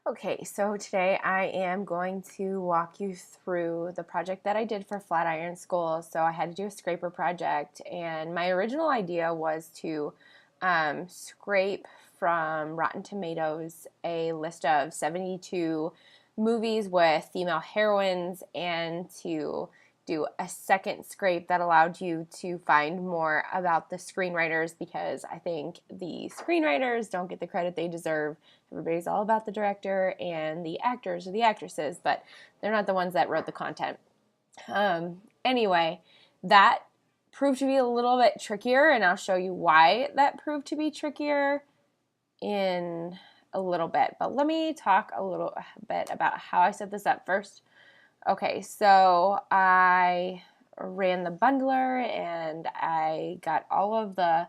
Okay, so today I am going to walk you through the project that I did for Flatiron School. So I had to do a scraper project, and my original idea was to scrape from Rotten Tomatoes a list of 72 movies with female heroines and to do a second scrape that allowed you to find more about the screenwriters because I think the screenwriters don't get the credit they deserve. Everybody's all about the director and the actors or the actresses, but they're not the ones that wrote the content. Anyway, that proved to be a little bit trickier, and I'll show you why that proved to be trickier in a little bit. But let me talk a little bit about how I set this up first. Okay, so I ran the bundler and I got all of the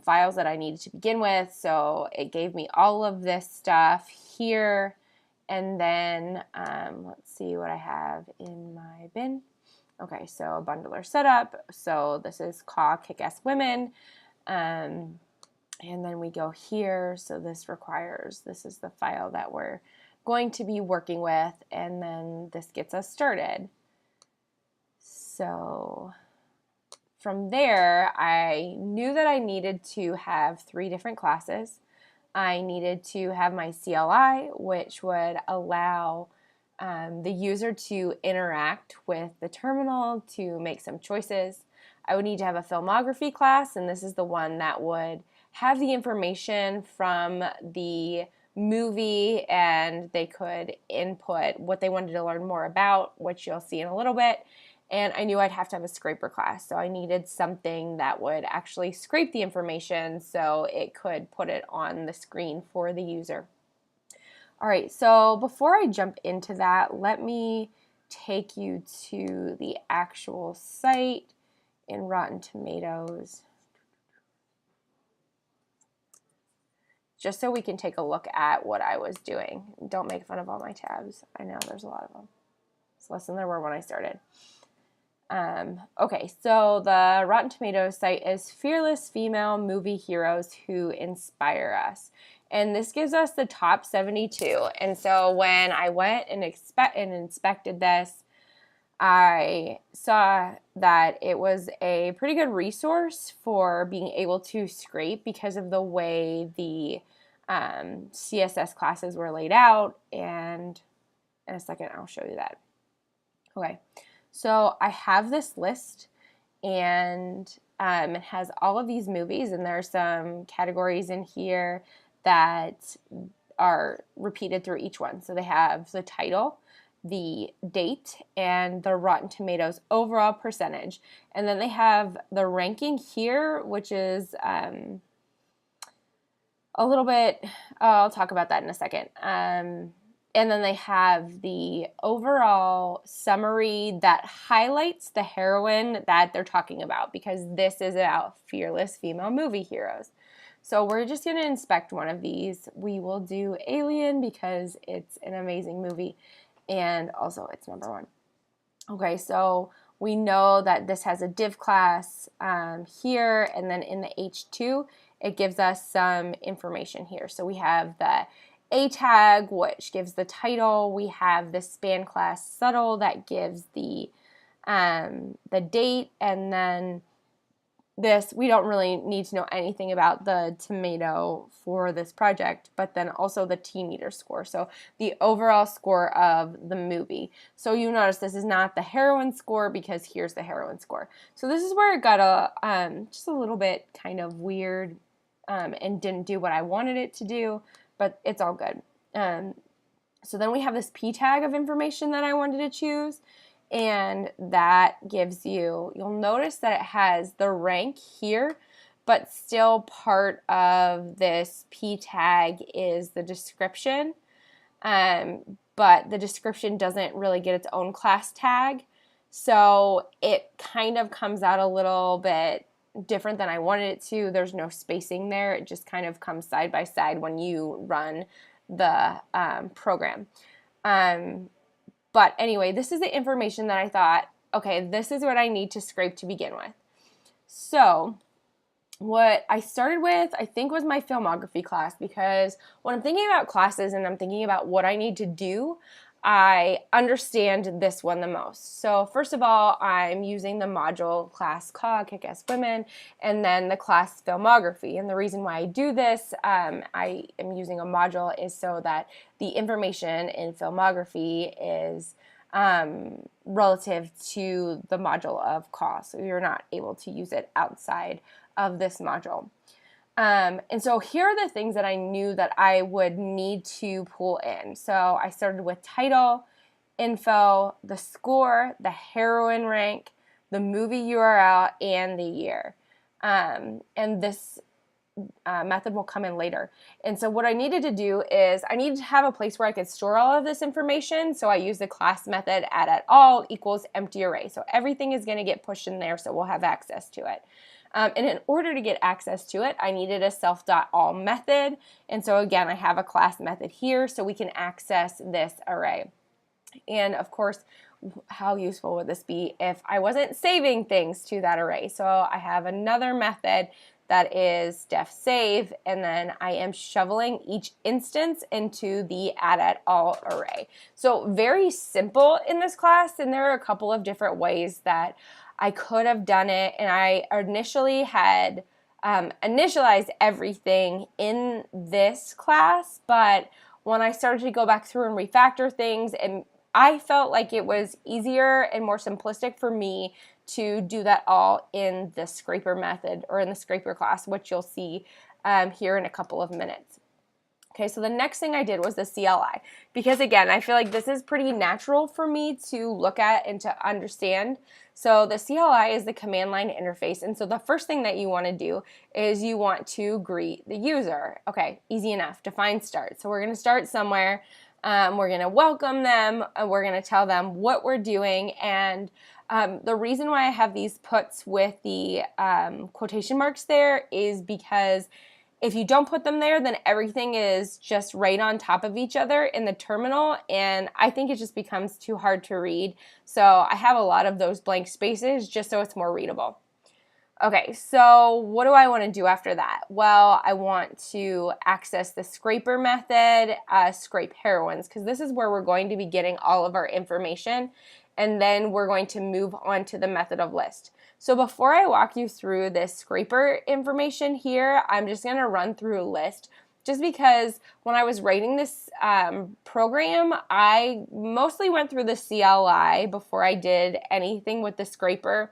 files that I needed to begin with. So it gave me all of this stuff here. And then let's see what I have in my bin. Okay, so a bundler setup. So this is called Kick-Ass Women. And then we go here. So this is the file that we're going to be working with. And then this gets us started. So from there, I knew that I needed to have 3 different classes. I needed to have my CLI, which would allow the user to interact with the terminal to make some choices. I would need to have a filmography class, and this is the one that would have the information from the movie, and they could input what they wanted to learn more about, which you'll see in a little bit. And I knew I'd have to have a scraper class, so I needed something that would actually scrape the information so it could put it on the screen for the user. All right, so before I jump into that, let me take you to the actual site in Rotten Tomatoes, just so we can take a look at what I was doing. Don't make fun of all my tabs. I know there's a lot of them. It's less than there were when I started. Okay, so the Rotten Tomatoes site is Fearless Female Movie Heroes Who Inspire Us. And this gives us the top 72. And so when I went and inspected this, I saw that it was a pretty good resource for being able to scrape because of the way the CSS classes were laid out. And in a second, I'll show you that. Okay. So I have this list, and it has all of these movies, and there are some categories in here that are repeated through each one. So they have the title, the date, and the Rotten Tomatoes overall percentage. And then they have the ranking here, which is a little bit, I'll talk about that in a second. And then they have the overall summary that highlights the heroine that they're talking about, because this is about fearless female movie heroes. So we're just going to inspect one of these. We will do Alien because it's an amazing movie, and also it's number 1. Okay, so we know that this has a div class here, and then in the H2, it gives us some information here. So we have the A tag, which gives the title. We have the span class subtle that gives the date, and then this, we don't really need to know anything about the tomato for this project, but then also the T-meter score, so the overall score of the movie. So you notice this is not the heroine score because here's the heroine score. So this is where it got just a little bit kind of weird and didn't do what I wanted it to do, but it's all good. So then we have this P tag of information that I wanted to choose, and that gives you, you'll notice that it has the rank here, but still part of this P tag is the description, but the description doesn't really get its own class tag, so it kind of comes out a little bit different than I wanted it to. There's no spacing there. It just kind of comes side by side when you run the program. But anyway, this is the information that I thought, okay, this is what I need to scrape to begin with. So what I started with, I think, was my filmography class, because when I'm thinking about classes and I'm thinking about what I need to do, I understand this one the most. So first of all, I'm using the module class called Kick-Ass Women, and then the class filmography. And the reason why I do this, I am using a module, is so that the information in filmography is relative to the module of cause. So you're not able to use it outside of this module. And so here are the things that I knew that I would need to pull in. So I started with title, info, the score, the heroine rank, the movie URL, and the year. And this method will come in later. And so what I needed to do is I needed to have a place where I could store all of this information. So I used the class method add at all equals empty array. So everything is going to get pushed in there, so we'll have access to it. And in order to get access to it, I needed a self.all method. And so again, I have a class method here so we can access this array. And of course, how useful would this be if I wasn't saving things to that array? So I have another method that is def save, and then I am shoveling each instance into the add at all array. So very simple in this class, and there are a couple of different ways that I could have done it, and I initially had initialized everything in this class, but when I started to go back through and refactor things, and I felt like it was easier and more simplistic for me to do that all in the scraper method, or in the scraper class, which you'll see here in a couple of minutes. Okay, so the next thing I did was the CLI, because again, I feel like this is pretty natural for me to look at and to understand. So the CLI is the command line interface, and so the first thing that you want to do is you want to greet the user. Okay, easy enough, define start. So we're going to start somewhere, we're going to welcome them, we're going to tell them what we're doing, and the reason why I have these puts with the quotation marks there is because if you don't put them there, then everything is just right on top of each other in the terminal, and I think it just becomes too hard to read. So I have a lot of those blank spaces just so it's more readable. Okay, so what do I want to do after that? Well, I want to access the scraper method, scrape heroines, because this is where we're going to be getting all of our information, and then we're going to move on to the method of list. So before I walk you through this scraper information here, I'm just going to run through a list, just because when I was writing this program, I mostly went through the CLI before I did anything with the scraper,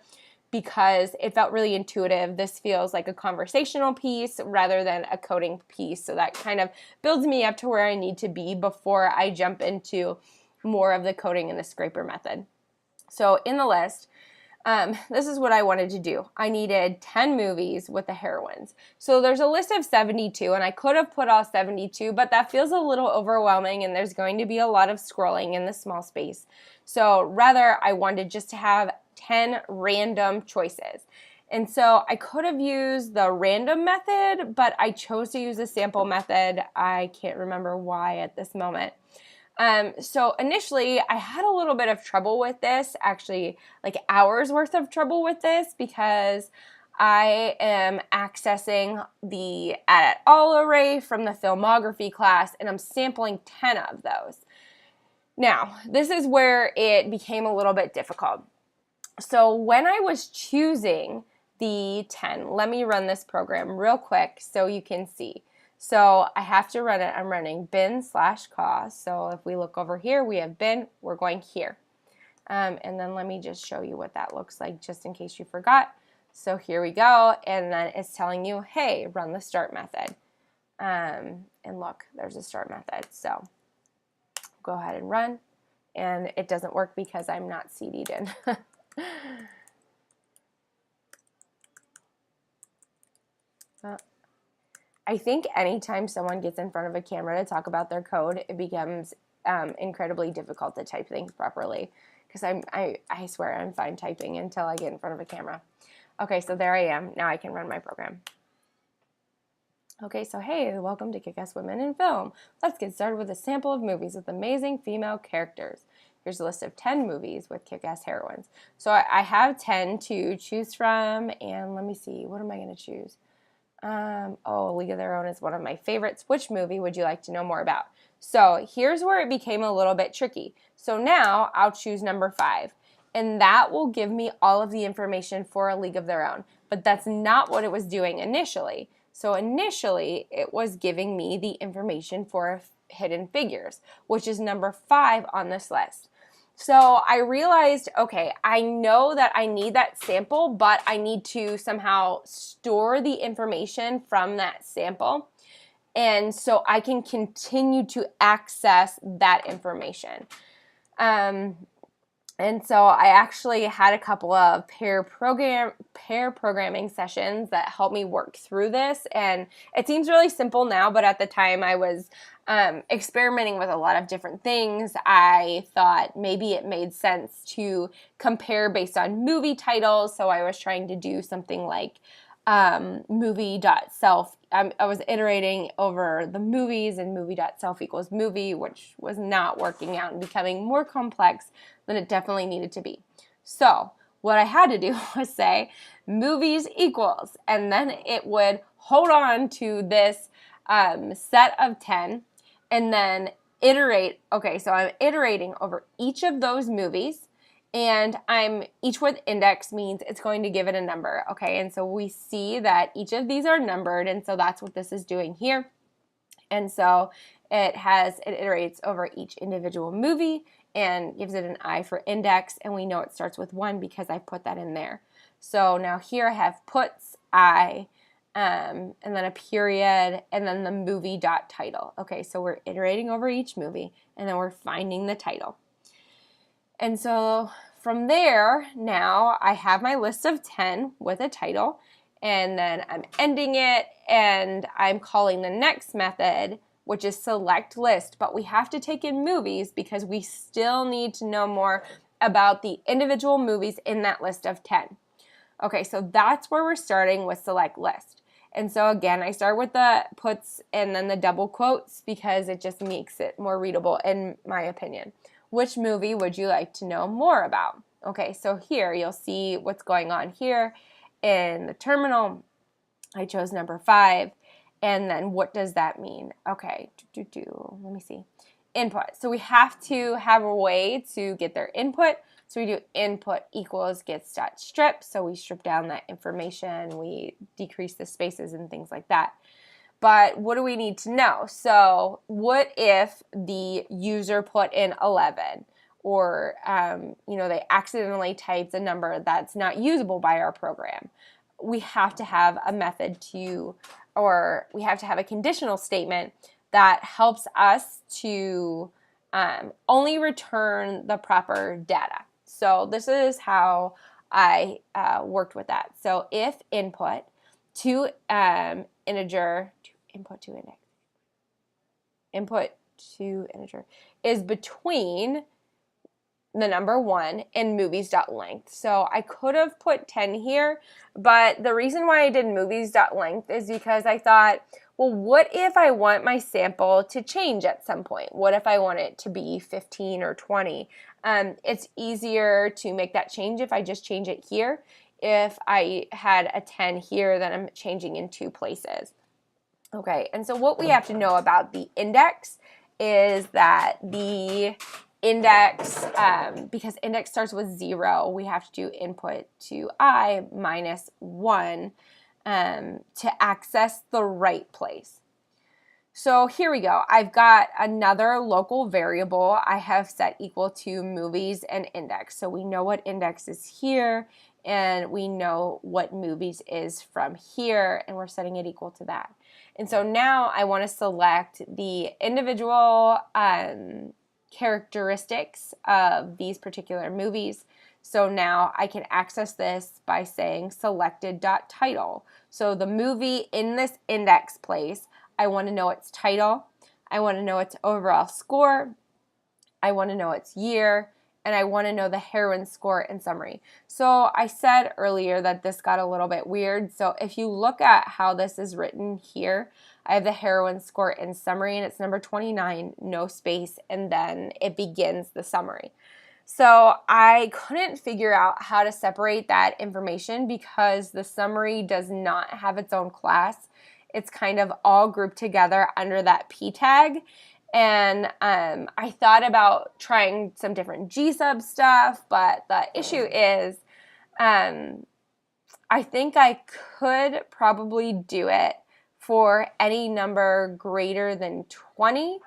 because it felt really intuitive. This feels like a conversational piece rather than a coding piece, so that kind of builds me up to where I need to be before I jump into more of the coding in the scraper method. So in the list, this is what I wanted to do. I needed 10 movies with the heroines. So there's a list of 72, and I could have put all 72, but that feels a little overwhelming, and there's going to be a lot of scrolling in the small space. So rather, I wanted just to have 10 random choices. And so I could have used the random method, but I chose to use the sample method. I can't remember why at this moment. So initially I had a little bit of trouble with this, actually like hours worth of trouble with this, because I am accessing the add at all array from the filmography class, and I'm sampling 10 of those. Now, this is where it became a little bit difficult. So when I was choosing the 10, let me run this program real quick so you can see. So I have to run it. I'm running bin/cost. So if we look over here, we have bin, we're going here. And then let me just show you what that looks like just in case you forgot. So here we go, and then it's telling you, hey, run the start method. And look, there's a start method. So go ahead and run, and it doesn't work because I'm not CD'd in. I think anytime someone gets in front of a camera to talk about their code, it becomes incredibly difficult to type things properly, because I swear I'm fine typing until I get in front of a camera. Okay, so there I am. Now I can run my program. Okay, so hey, welcome to Kick-Ass Women in Film. Let's get started with a sample of movies with amazing female characters. Here's a list of 10 movies with kick-ass heroines. So I have 10 to choose from, and let me see, what am I going to choose? League of Their Own is one of my favorites. Which movie would you like to know more about? So here's where it became a little bit tricky. So now I'll choose number 5, and that will give me all of the information for A League of Their Own. But that's not what it was doing initially. So initially, it was giving me the information for Hidden Figures, which is number 5 on this list. So I realized, okay, I know that I need that sample, but I need to somehow store the information from that sample. And so I can continue to access that information. And so I actually had a couple of pair programming sessions that helped me work through this. And it seems really simple now, but at the time I was experimenting with a lot of different things. I thought maybe it made sense to compare based on movie titles. So I was trying to do something like movie.self. I was iterating over the movies, and movie.self equals movie, which was not working out and becoming more complex than it definitely needed to be. So what I had to do was say movies equals, and then it would hold on to this set of 10 and then iterate. Okay, so I'm iterating over each of those movies, and each with index means it's going to give it a number. Okay, and so we see that each of these are numbered, and so that's what this is doing here. And so it iterates over each individual movie and gives it an I for index, and we know it starts with 1 because I put that in there. So now here I have puts I, and then a period, and then the movie dot title. Okay, so we're iterating over each movie, and then we're finding the title. And so from there, now I have my list of 10 with a title, and then I'm ending it, and I'm calling the next method, which is select list, but we have to take in movies because we still need to know more about the individual movies in that list of 10. Okay, so that's where we're starting with select list. And so again, I start with the puts and then the double quotes because it just makes it more readable in my opinion. Which movie would you like to know more about? Okay, so here you'll see what's going on here in the terminal. I chose number 5. And then what does that mean? Okay, let me see. Input. So we have to have a way to get their input. So we do input equals gets.strip. So we strip down that information. We decrease the spaces and things like that. But what do we need to know? So what if the user put in 11? Or, they accidentally typed a number that's not usable by our program. We have to have a method or we have to have a conditional statement that helps us to only return the proper data. So this is how I worked with that. So if input to integer, input to integer is between the number 1 and movies.length. So I could have put 10 here, but the reason why I did movies.length is because I thought, well, what if I want my sample to change at some point? What if I want it to be 15 or 20? It's easier to make that change if I just change it here. If I had a 10 here, then I'm changing in 2 places. Okay, and so what we have to know about the index is that the index, because index starts with 0, we have to do input to I minus 1 to access the right place. So here we go. I've got another local variable I have set equal to movies and index. So we know what index is here, and we know what movies is from here, and we're setting it equal to that. And so now I want to select the individual characteristics of these particular movies. So now I can access this by saying selected.title. So the movie in this index place, I want to know its title, I want to know its overall score, I want to know its year, and I want to know the heroine score and summary. So I said earlier that this got a little bit weird. So if you look at how this is written here, I have the heroine score and summary, and it's number 29, no space, and then it begins the summary. So I couldn't figure out how to separate that information because the summary does not have its own class. it's kind of all grouped together under that P tag. And I thought about trying some different G-sub stuff, but the issue is I think I could probably do it for any number greater than 20.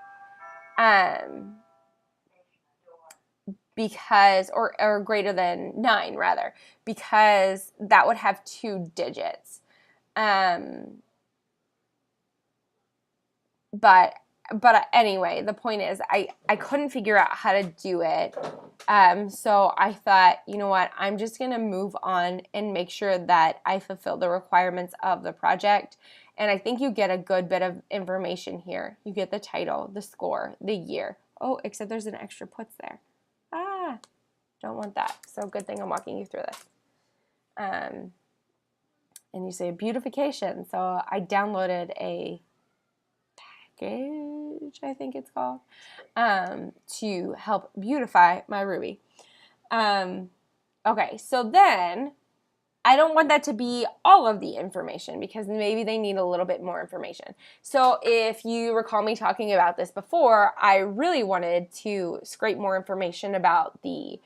Because, or greater than 9 rather, because that would have 2 digits. But anyway, the point is I couldn't figure out how to do it. So I thought, you know what, I'm just going to move on and make sure that I fulfill the requirements of the project. And I think you get a good bit of information here. You get the title, the score, the year. Oh, except there's an extra puts there. Don't want that. So good thing I'm walking you through this. And you say beautification. So I downloaded a package, I think it's called, to help beautify my Ruby. Okay, so then I don't want that to be all of the information because maybe they need a little bit more information. So if you recall me talking about this before, I really wanted to scrape more information about the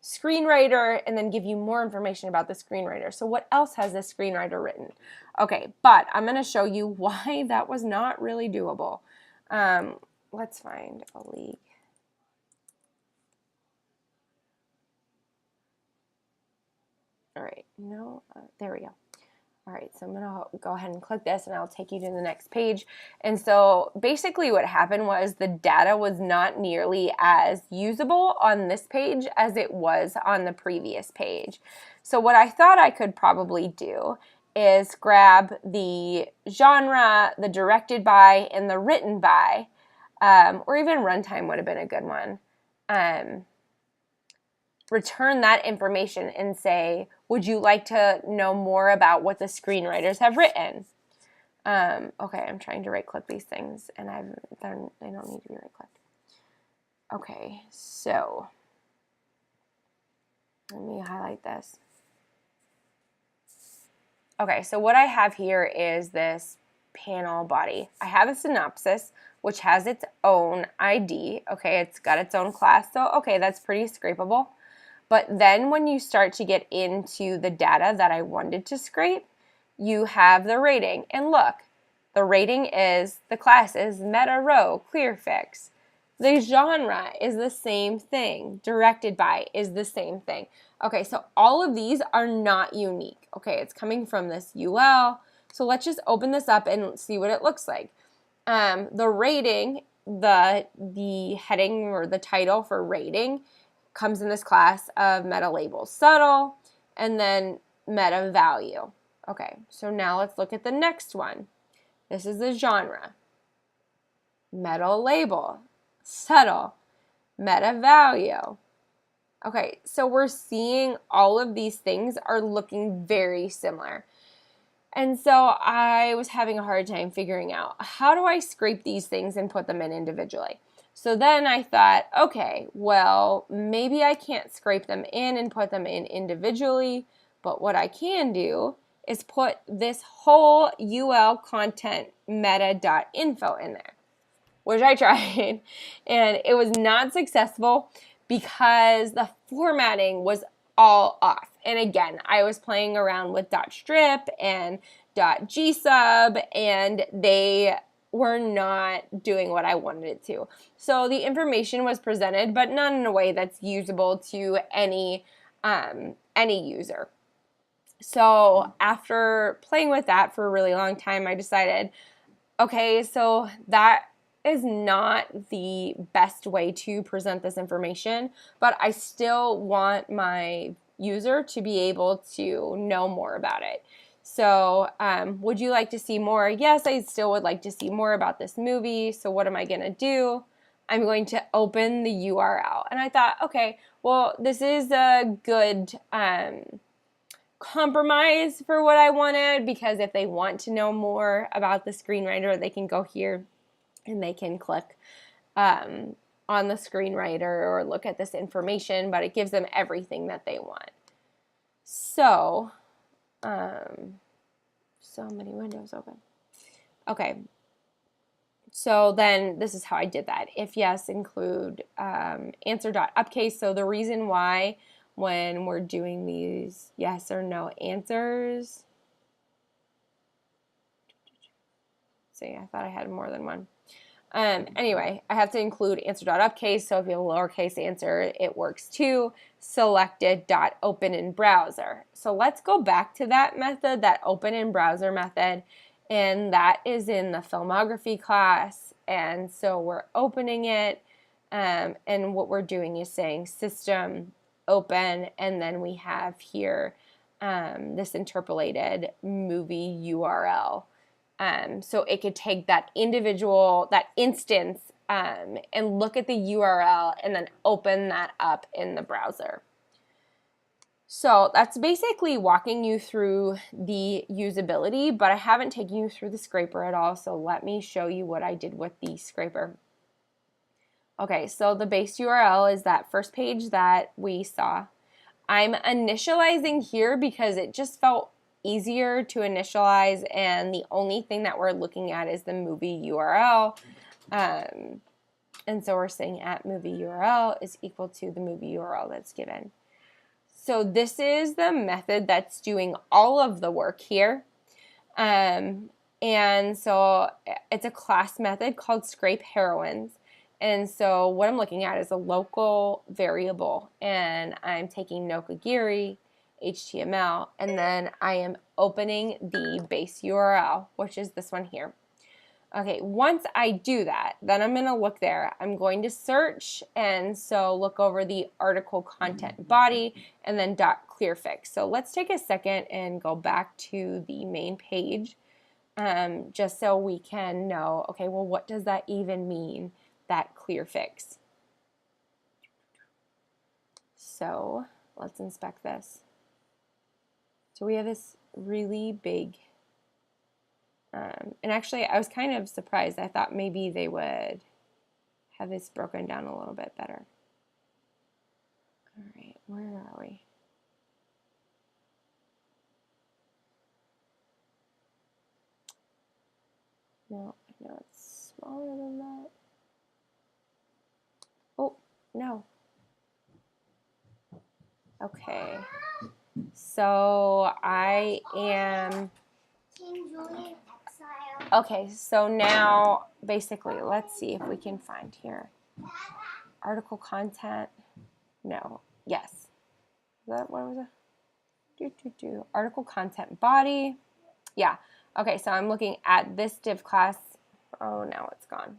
screenwriter and then give you more information about the screenwriter. So what else has this screenwriter written? Okay, but I'm going to show you why that was not really doable. Let's find a league. All right, no, there we go. All right, so I'm going to go ahead and click this and I'll take you to the next page. And so basically what happened was the data was not nearly as usable on this page as it was on the previous page. So what I thought I could probably do is grab the genre, the directed by, and the written by, or even runtime would have been a good one. Return that information and say, would you like to know more about what the screenwriters have written? Okay, I'm trying to right-click these things, and they don't need to be right-clicked. Okay, so let me highlight this. Okay, so what I have here is this panel body. I have a synopsis, which has its own ID. Okay, it's got its own class, so okay, that's pretty scrapable. But then when you start to get into the data that I wanted to scrape, you have the rating. And look, the rating is, the class is meta row, clear fix. The genre is the same thing. Directed by is the same thing. Okay, so all of these are not unique. Okay, it's coming from this UL. So let's just open this up and see what it looks like. The rating, the heading or the title for rating comes in this class of meta label subtle and then meta value. Okay, so now let's look at the next one. This is the genre. Meta label, subtle, meta value. Okay, so we're seeing all of these things are looking very similar. And so I was having a hard time figuring out, how do I scrape these things and put them in individually? So then I thought, okay, well, maybe I can't scrape them in and put them in individually, but what I can do is put this whole UL content meta.info in there, which I tried, and it was not successful because the formatting was all off. And again, I was playing around with .strip and .gsub, and they were not doing what I wanted it to. So the information was presented, but not in a way that's usable to any user. So after playing with that for a really long time, I decided, okay, so that is not the best way to present this information, but I still want my user to be able to know more about it. So would you like to see more? Yes, I still would like to see more about this movie. So what am I going to do? I'm going to open the URL. And I thought, okay, well, this is a good compromise for what I wanted, because if they want to know more about the screenwriter, they can go here and they can click on the screenwriter or look at this information, but it gives them everything that they want. So, so many windows open. Okay. So then this is how I did that. If yes, include answer.upcase. So the reason why when we're doing these yes or no answers, see, I thought I had more than one. Anyway, I have to include answer.upcase. So if you have a lowercase answer, it works too. Selected.open in browser. So let's go back to that method, that open in browser method. And that is in the filmography class. And so we're opening it. And what we're doing is saying system open. And then we have here this interpolated movie URL. So it could take that individual, that instance, and look at the URL and then open that up in the browser. So that's basically walking you through the usability, but I haven't taken you through the scraper at all, so let me show you what I did with the scraper. Okay, so the base URL is that first page that we saw. I'm initializing here because it just felt easier to initialize, and the only thing that we're looking at is the movie URL. And so we're saying at movie URL is equal to the movie URL that's given. So this is the method that's doing all of the work here. And so it's a class method called scrape heroines. And so what I'm looking at is a local variable, and I'm taking Nokagiri, HTML, and then I am opening the base URL, which is this one here. Okay, once I do that, then I'm going to look there. I'm going to search, and so look over the article content body, and then .clearfix. So let's take a second and go back to the main page, just so we can know, okay, well, what does that even mean, that clearfix? So let's inspect this. So we have this really big, and actually I was kind of surprised. I thought maybe they would have this broken down a little bit better. All right, where are we? No, I know it's smaller than that. Oh, no. Okay. So I am... Okay, so now basically let's see if we can find here. Article content. No. Yes. Is that what was it? Article content body. Yeah. Okay, so I'm looking at this div class. Oh, now it's gone.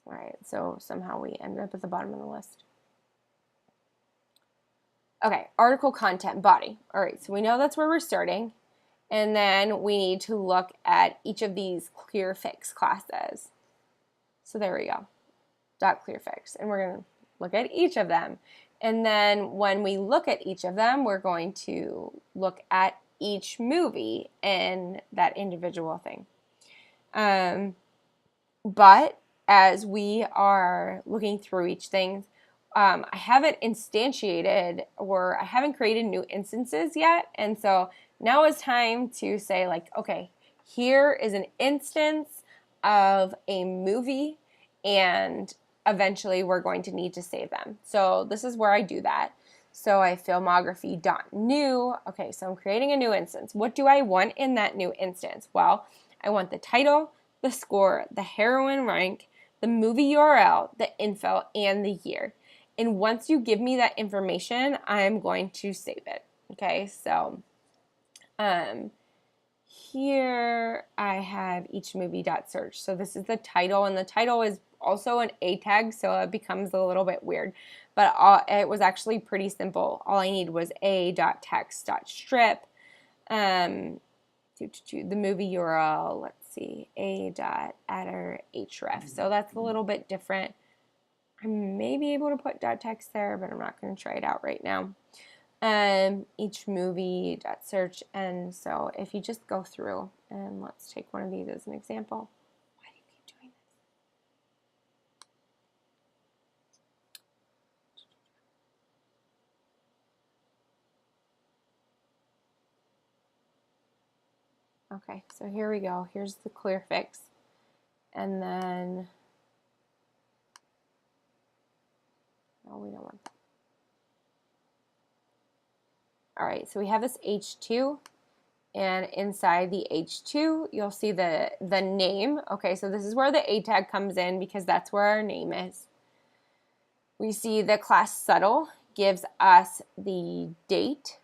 All right, so somehow we ended up at the bottom of the list. Okay, article content body. All right, so we know that's where we're starting. And then we need to look at each of these clearfix classes. So there we go, .clearfix. And we're going to look at each of them. And then when we look at each of them, we're going to look at each movie and that individual thing. But as we are looking through each thing, I haven't instantiated, or I haven't created new instances yet. And so now it's time to say, like, okay, here is an instance of a movie, and eventually we're going to need to save them. So this is where I do that. So I filmography.new. Okay, so I'm creating a new instance. What do I want in that new instance? Well, I want the title, the score, the heroine rank, the movie URL, the info, and the year. And once you give me that information, I'm going to save it. Okay, so here I have each movie.search. So this is the title, and the title is also an A tag, so it becomes a little bit weird. But it was actually pretty simple. All I need was a.text.strip. The movie URL, let's see, a.adder href. So that's a little bit different. I may be able to put .text there, but I'm not going to try it out right now. Each movie.search. And so if you just go through, and let's take one of these as an example. Why do you keep doing Okay, so here we go. Here's the clear fix. And then, no, we don't want that. All right, so we have this H2, and inside the H2, you'll see the name. Okay, so this is where the A tag comes in because that's where our name is. We see the class subtle gives us the date.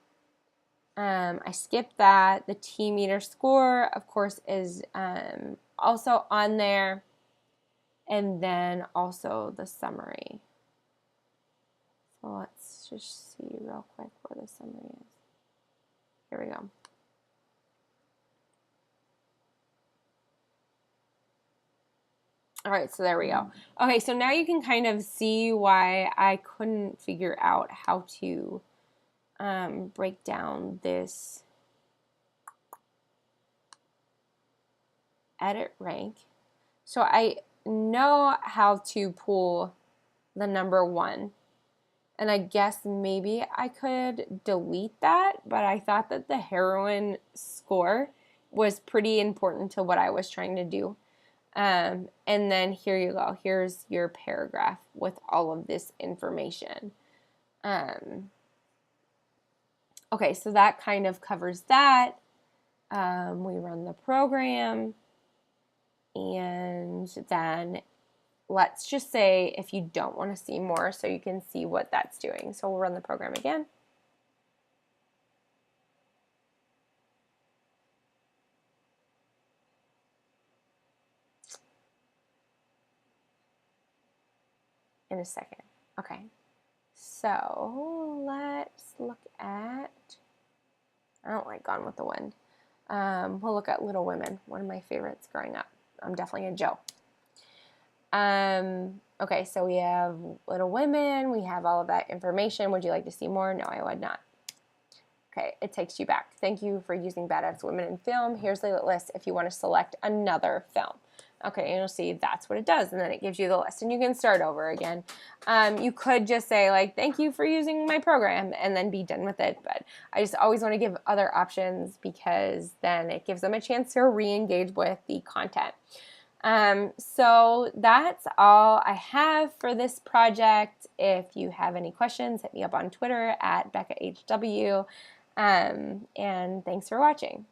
I skipped that. The T-meter score, of course, is also on there. And then also the summary. So let's just see real quick where the summary is. Here we go. All right, so there we go. Okay, so now you can kind of see why I couldn't figure out how to break down this edit rank. So I know how to pull the number 1. And I guess maybe I could delete that, but I thought that the heroine score was pretty important to what I was trying to do. And then here you go. Here's your paragraph with all of this information. Okay, so that kind of covers that. We run the program, and then let's just say if you don't want to see more so you can see what that's doing. So we'll run the program again. In a second. Okay. So let's look at, I don't like Gone with the Wind. We'll look at Little Women, one of my favorites growing up. I'm definitely a Joe. Okay, so we have Little Women, we have all of that information. Would you like to see more? No, I would not. Okay, it takes you back. Thank you for using Badass Women in Film. Here's the list if you want to select another film. Okay, and you'll see that's what it does, and then it gives you the list, and you can start over again. You could just say, like, thank you for using my program, and then be done with it, but I just always want to give other options because then it gives them a chance to re-engage with the content. So that's all I have for this project. If you have any questions, hit me up on Twitter at BeccaHW, and thanks for watching.